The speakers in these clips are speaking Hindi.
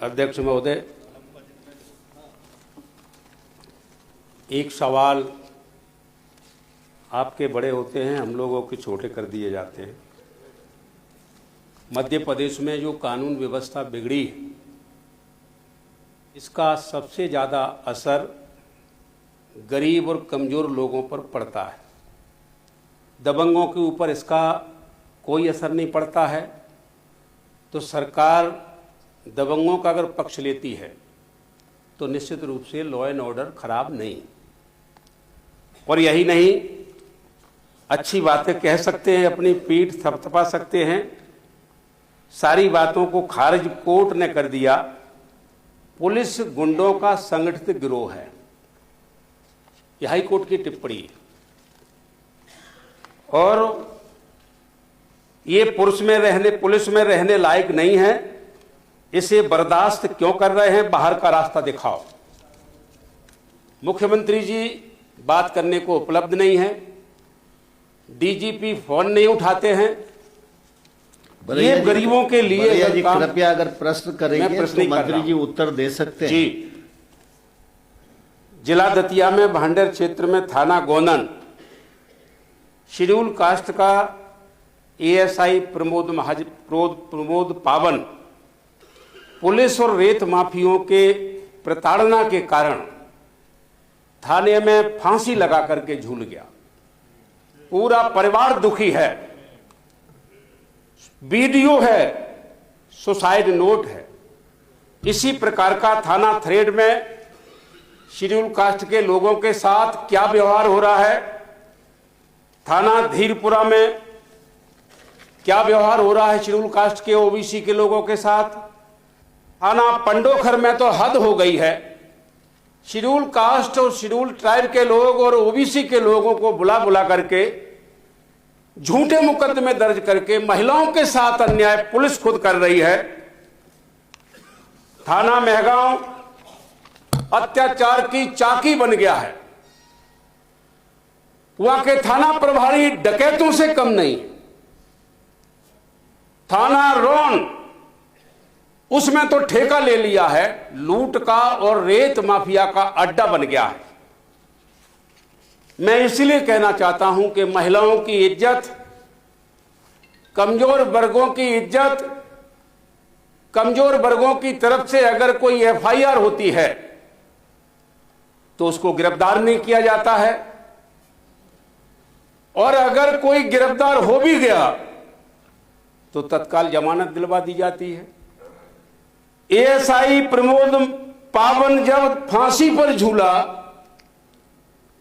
अध्यक्ष महोदय, एक सवाल आपके बड़े होते हैं, हम लोगों के छोटे कर दिए जाते हैं। मध्य प्रदेश में जो कानून व्यवस्था बिगड़ी है, इसका सबसे ज़्यादा असर गरीब और कमज़ोर लोगों पर पड़ता है। दबंगों के ऊपर इसका कोई असर नहीं पड़ता है। तो सरकार दबंगों का अगर पक्ष लेती है तो निश्चित रूप से लॉ एंड ऑर्डर खराब नहीं। और यही नहीं, अच्छी बातें कह सकते हैं, अपनी पीठ थपथपा सकते हैं। सारी बातों को खारिज कोर्ट ने कर दिया। पुलिस गुंडों का संगठित गिरोह है, यह हाई कोर्ट की टिप्पणी है। और ये पुलिस में रहने लायक नहीं है। इसे बर्दाश्त क्यों कर रहे हैं? बाहर का रास्ता दिखाओ। मुख्यमंत्री जी बात करने को उपलब्ध नहीं है, डीजीपी फोन नहीं उठाते हैं। ये गरीबों के लिए कृपया अगर प्रश्न करेंगे तो मंत्री जी उत्तर दे सकते हैं। जी, जिला दतिया में भांडेर क्षेत्र में थाना गोनन शेड्यूल कास्ट का एएसआई प्रमोद पावन पुलिस और रेत माफियों के प्रताड़ना के कारण थाने में फांसी लगा करके झूल गया। पूरा परिवार दुखी है। वीडियो है, सुसाइड नोट है। इसी प्रकार का थाना थ्रेड में शेड्यूल कास्ट के लोगों के साथ क्या व्यवहार हो रहा है, थाना धीरपुरा में क्या व्यवहार हो रहा है शेड्यूल कास्ट के ओबीसी के लोगों के साथ, थाना पंडोखर में तो हद हो गई है। शेड्यूल कास्ट और शेड्यूल ट्राइब के लोग और ओबीसी के लोगों को बुला बुला करके झूठे मुकदमे दर्ज करके महिलाओं के साथ अन्याय पुलिस खुद कर रही है। थाना मेहगांव अत्याचार की चाकी बन गया है। वहां के थाना प्रभारी डकैतों से कम नहीं। थाना रोन, उसमें तो ठेका ले लिया है, लूट का और रेत माफिया का अड्डा बन गया है। मैं इसलिए कहना चाहता हूं कि महिलाओं की इज्जत, कमजोर वर्गों की इज्जत, कमजोर वर्गों की तरफ से अगर कोई एफआईआर होती है तो उसको गिरफ्तार नहीं किया जाता है। और अगर कोई गिरफ्तार हो भी गया तो तत्काल जमानत दिलवा दी जाती है। एएसआई प्रमोद पावन जब फांसी पर झूला,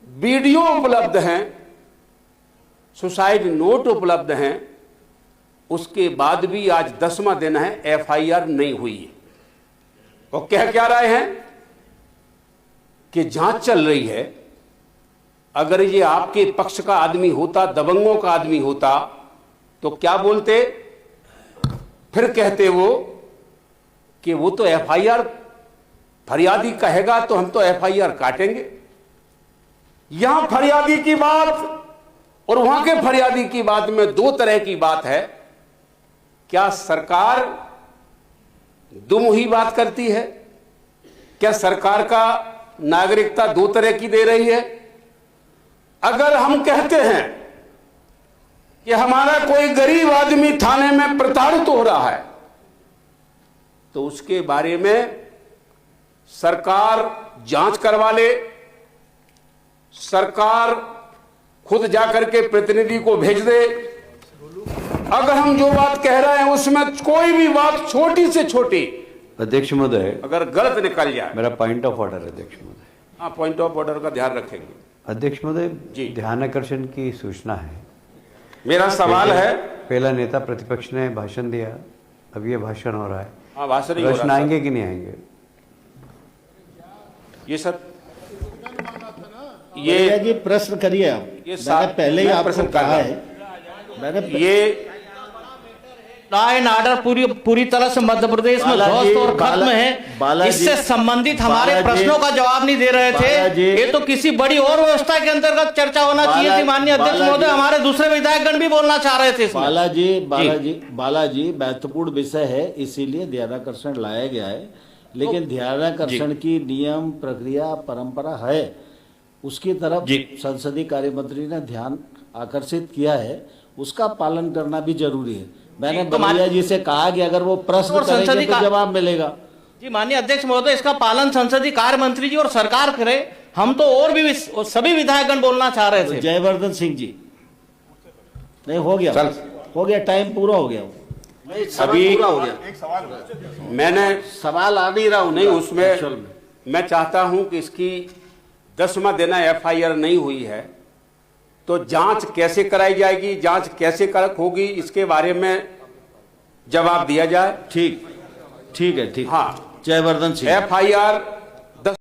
वीडियो उपलब्ध हैं, सुसाइड नोट उपलब्ध हैं, उसके बाद भी आज 10वां दिन है, एफआईआर नहीं हुई है। और कह क्या रहे हैं कि जांच चल रही है। अगर ये आपके पक्ष का आदमी होता, दबंगों का आदमी होता, तो क्या बोलते? फिर कहते वो कि वो तो एफआईआर, फरियादी कहेगा तो हम तो एफआईआर काटेंगे। यहां फरियादी की बात और वहां के फरियादी की बात में दो तरह की बात है। क्या सरकार दुमुही बात करती है? क्या सरकार का नागरिकता दो तरह की दे रही है? अगर हम कहते हैं कि हमारा कोई गरीब आदमी थाने में प्रताड़ित हो रहा है तो उसके बारे में सरकार जांच करवा ले, सरकार खुद जाकर के प्रतिनिधि को भेज दे। अगर हम जो बात कह रहे हैं उसमें कोई भी बात छोटी से छोटी, अध्यक्ष महोदय, अगर गलत निकल जाए, मेरा पॉइंट ऑफ ऑर्डर अध्यक्ष महोदय। हाँ, पॉइंट ऑफ ऑर्डर का ध्यान रखेंगे अध्यक्ष महोदय। जी, ध्यान आकर्षण की सूचना है। मेरा सवाल है, पहला नेता प्रतिपक्ष ने भाषण दिया, अब ये भाषण हो रहा है। हाँ, भाषण ही हो प्रश्न रहा है। आएंगे कि नहीं आएंगे? ये सब ये प्रश्न करिए आप। ये मैंने पहले ही आपको कहा है। मैंने लॉ एंड ऑर्डर पूरी तरह से मध्य प्रदेश में ध्वस्त और खत्म है। इससे संबंधित हमारे प्रश्नों का जवाब नहीं दे रहे थे। ये तो किसी बड़ी और व्यवस्था के अंतर्गत चर्चा होना चाहिए थी। माननीय अध्यक्ष महोदय, हमारे दूसरे विधायकगण भी बोलना चाह रहे थे इसमें। बालाजी महत्वपूर्ण विषय है, इसीलिए ध्यानाकर्षण लाया गया है। लेकिन ध्यानाकर्षण की नियम, प्रक्रिया, परंपरा है, उसकी तरफ संसदीय कार्य मंत्री ने ध्यान आकर्षित किया है, उसका पालन करना भी जरूरी है। मैंने बलिया जी से कहा कि अगर वो प्रश्न करेंगे तो जवाब मिलेगा। जी माननीय अध्यक्ष महोदय, इसका पालन संसदीय कार्य मंत्री जी और सरकार करे। हम तो और भी सभी विधायकगण बोलना चाह रहे थे। जयवर्धन सिंह जी, नहीं हो गया, हो गया, टाइम पूरा हो गया। अभी पूरा हो गया, मैंने सवाल आ नहीं रहा हूं। नहीं, उसमें मैं चाहता हूं कि इसकी 10वां दिन FIR नहीं हुई है तो जांच कैसे कराई जाएगी, जांच कैसे होगी, इसके बारे में जवाब दिया जाए। ठीक है, ठीक। हाँ, जयवर्धन सिंह, FIR